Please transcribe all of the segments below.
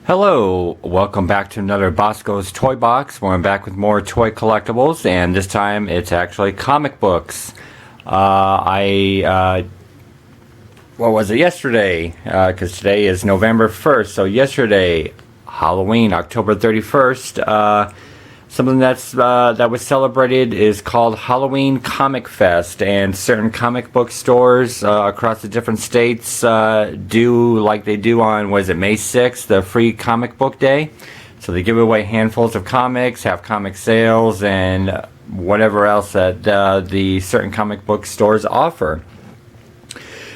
Hello, welcome back to another Bosko's Toy Box, where I'm back with more toy collectibles, and this time it's actually comic books. What was it, yesterday? Because today is November 1st, so yesterday, Halloween, October 31st, something that was celebrated is called Halloween Comicfest, and certain comic book stores across the different states do like they do on, May 6th, the free comic book day. So they give away handfuls of comics, have comic sales, and whatever else that the certain comic book stores offer.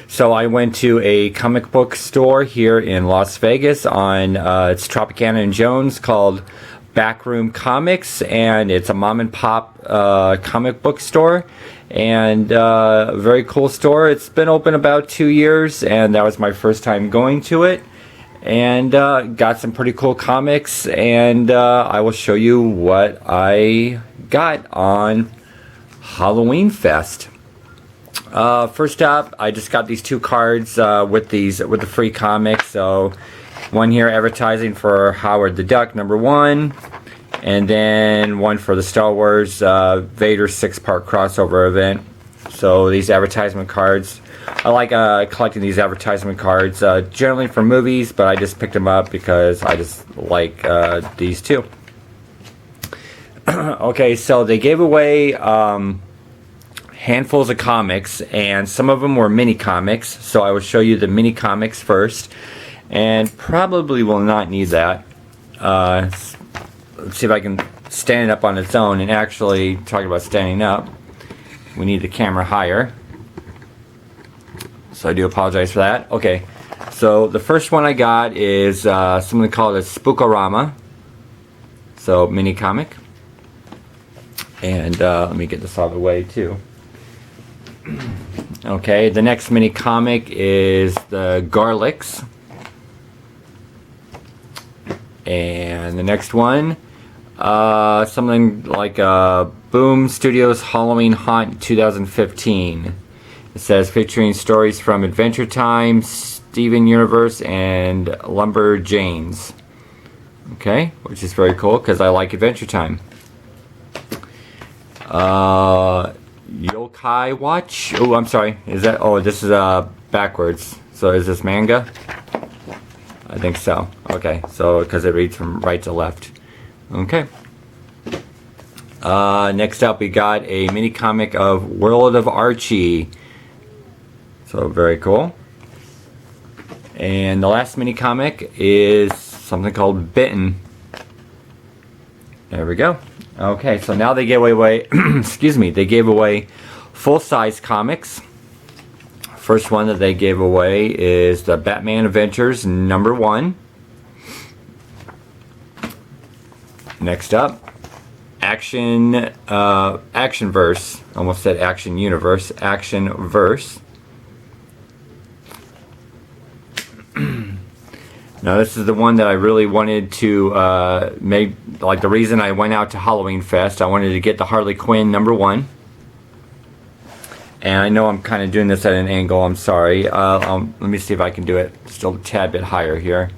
So I went to a comic book store here in Las Vegas on it's Tropicana and Jones, called Backroom Comics, and it's a mom and pop comic book store, and very cool store. It's been open about 2 years, and that was my first time going to it, and got some pretty cool comics, and I will show you what I got on Halloween Fest. First up, I just got these two cards with the free comics. So one here advertising for Howard the Duck #1, and then one for the Star Wars Vader 6-part crossover event. So these advertisement cards, I like collecting these advertisement cards, generally for movies, but I just picked them up because I just like these two. Okay, so they gave away handfuls of comics, and some of them were mini comics, so I will show you the mini comics first, and probably will not need that. Let's see if I can stand it up on its own. And actually, talking about standing up, we need the camera higher, so I do apologize for that. Okay, so the first one I got is something called a Spookorama, so mini comic, and let me get this out of the way too. Okay, the next mini comic is the Garlics. And the next one, something like Boom Studios Halloween Haunt 2015. It says featuring stories from Adventure Time, Steven Universe, and Lumberjanes. Okay, which is very cool because I like Adventure Time. Yokai Watch. Oh, I'm sorry. Is that? Oh, this is backwards. So is this manga? I think so. Okay, so because it reads from right to left. Okay. Next up, we got a mini comic of World of Archie. So very cool. And the last mini comic is something called Bitten. There we go. Okay, so now they gave away, excuse me, they gave away full-size comics. First one that they gave away is the Batman Adventures #1. Next up, Actionverse. Almost said Action Universe. Actionverse. Now this is the one that I really wanted to make, like the reason I went out to Halloween Fest. I wanted to get the Harley Quinn #1. And I know I'm kind of doing this at an angle, I'm sorry. Let me see if I can do it still a tad bit higher here.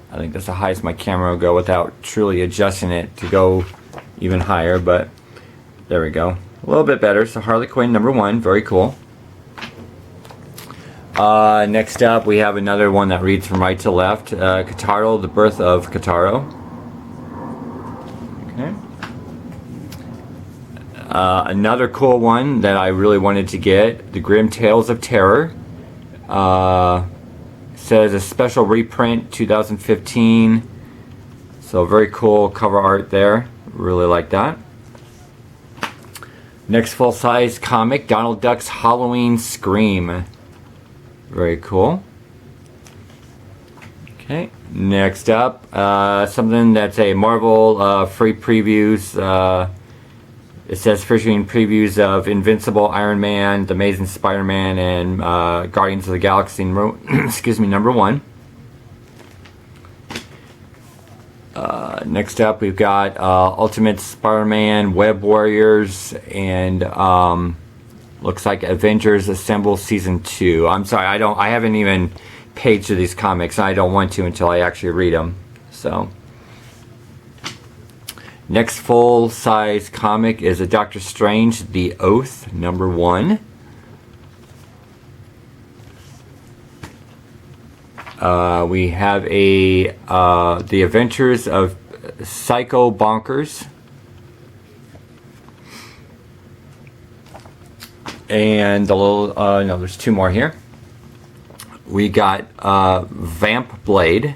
I think that's the highest my camera will go without truly adjusting it to go even higher, but there we go. A little bit better. So Harley Quinn #1, very cool. Next up, we have another one that reads from right to left. Kataro, The Birth of Kataro. Okay. Another cool one that I really wanted to get, The Grim Tales of Terror. Says a special reprint 2015. So very cool cover art there. Really like that. Next full-size comic, Donald Duck's Halloween Scream. Very cool. Okay, next up, something that's a Marvel free previews. It says featuring previews of Invincible, Iron Man, The Amazing Spider-Man, and Guardians of the Galaxy, excuse me, #1. Next up, we've got Ultimate Spider-Man, Web Warriors, and looks like Avengers Assemble Season 2. I'm sorry, I haven't even page of these comics. I don't want to until I actually read them. So, next full-size comic is a Doctor Strange, The Oath, #1. We have The Adventures of Psycho Bonkers. And the little, no, there's 2 more here. We got Vamp Blade.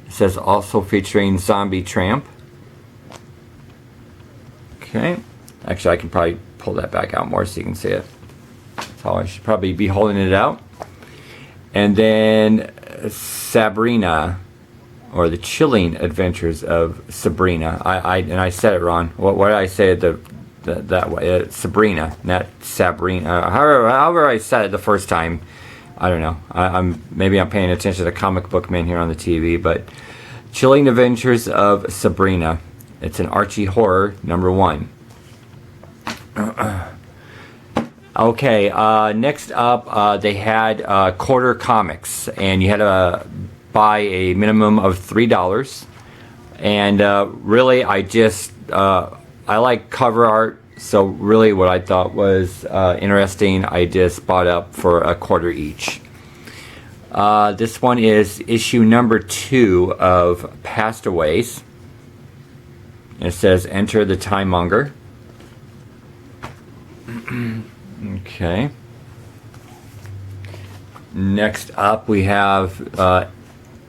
It says also featuring Zombie Tramp. Okay. Actually, I can probably pull that back out more so you can see it. So I should probably be holding it out. And then Sabrina, or The Chilling Adventures of Sabrina. I said it wrong. What did I say that way? Sabrina, not Sabrina. However I said it the first time. I don't know. Maybe I'm paying attention to the comic book man here on the TV, but Chilling Adventures of Sabrina. It's an Archie horror, #1. Okay, next up, they had quarter comics, and you had to buy a minimum of $3. And really, I like cover art, so really what I thought was interesting, I just bought up for a quarter each. This one is issue #2 of Pastaways. It says, "Enter the Time Monger." Okay. Next up, we have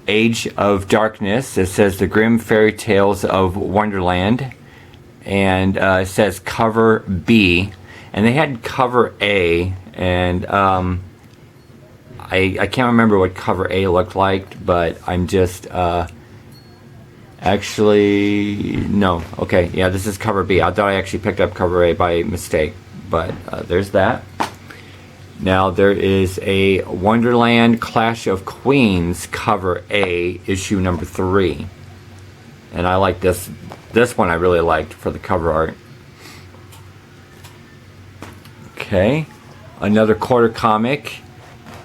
Age of Darkness. It says, "The Grim Fairy Tales of Wonderland." And it says cover B. And they had cover A. And I can't remember what cover A looked like, but I'm just... Actually, no. Okay, yeah, this is cover B. I thought I actually picked up cover A by mistake, but there's that. Now there is a Wonderland Clash of Queens cover A, issue #3, and I like this. This one I really liked for the cover art. Okay, another quarter comic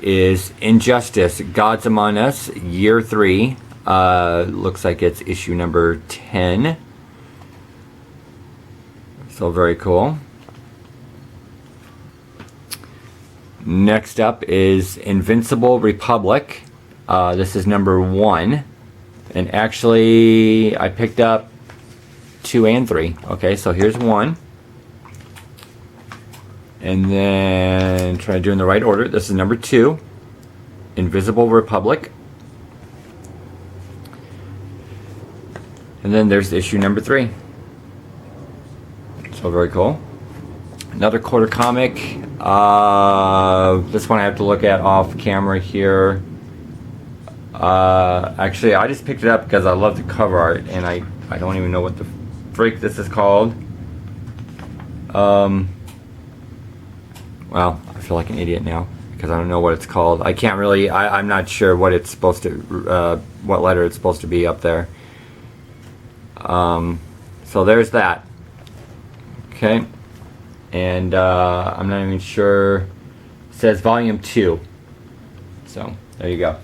is Injustice: Gods Among Us, Year 3. Looks like it's issue #10. So very cool. Next up is Invincible Republic. This is #1. And actually, I picked up 2 and 3. Okay, so here's 1. And then, try to do in the right order. This is #2. Invisible Republic. And then there's issue #3. So very cool. Another quarter comic. This one I have to look at off camera here. Actually, I just picked it up because I love the cover art, and I don't even know what the freak this is called. Well, I feel like an idiot now because I don't know what it's called. I can't really. I'm not sure what it's supposed to. What letter it's supposed to be up there. So there's that. Okay. And I'm not even sure. It says volume 2. So there you go.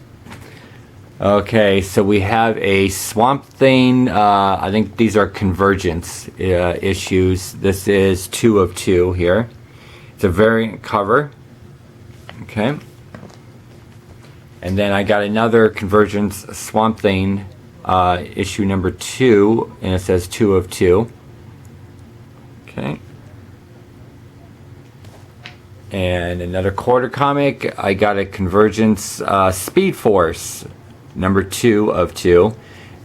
Okay, so we have a Swamp Thing. I think these are Convergence issues. This is 2 of 2 here. It's a variant cover. Okay. And then I got another Convergence Swamp Thing issue #2, and it says 2 of 2. Okay. And another quarter comic, I got a Convergence Speed Force #2 of 2,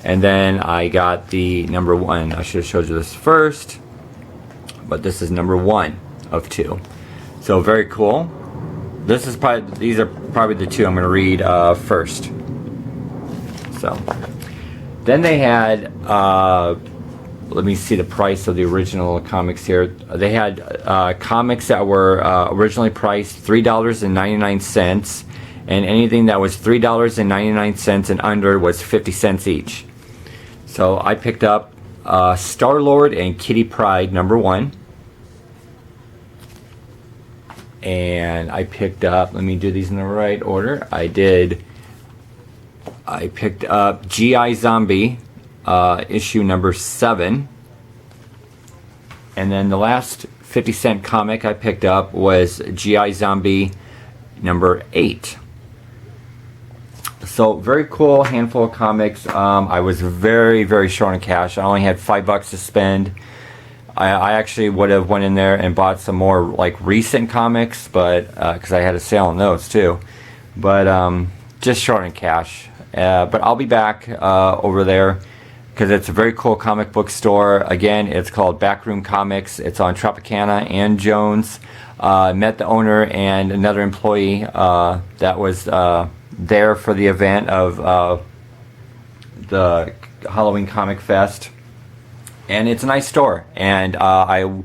and then I got the #1. I should have showed you this first, but this is #1 of 2. So very cool. These are probably the 2 I'm going to read first. So then they had let me see the price of the original comics here. They had comics that were originally priced $3.99, and anything that was $3.99 and under was 50 cents each. So I picked up Star-Lord and Kitty Pryde #1. And I picked up, let me do these in the right order. I did I picked up G.I. Zombie, issue number 7. And then the last 50-cent comic I picked up was G.I. Zombie number 8. So very cool handful of comics. I was very, very short on cash. I only had $5 to spend. I actually would have went in there and bought some more like recent comics, but because I had a sale on those too. But just short on cash. But I'll be back over there because it's a very cool comic book store. Again, it's called Backroom Comics. It's on Tropicana and Jones. Met the owner and another employee that was there for the event of the Halloween Comicfest. And it's a nice store. And I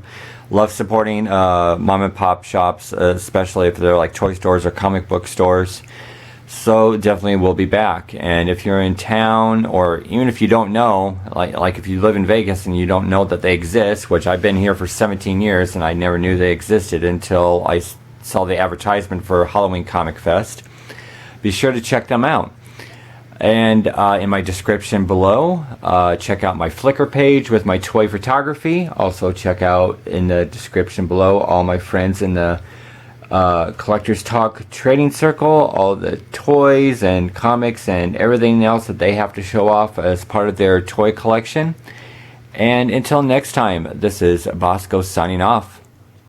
love supporting mom and pop shops, especially if they're like toy stores or comic book stores. So definitely we'll be back. And if you're in town, or even if you don't know, like if you live in Vegas and you don't know that they exist, which I've been here for 17 years and I never knew they existed until I saw the advertisement for Halloween Comicfest, be sure to check them out. And in my description below, check out my Flickr page with my toy photography. Also check out in the description below all my friends in the Collectors Talk Trading Circle, all the toys and comics and everything else that they have to show off as part of their toy collection. And until next time, this is Bosko signing off.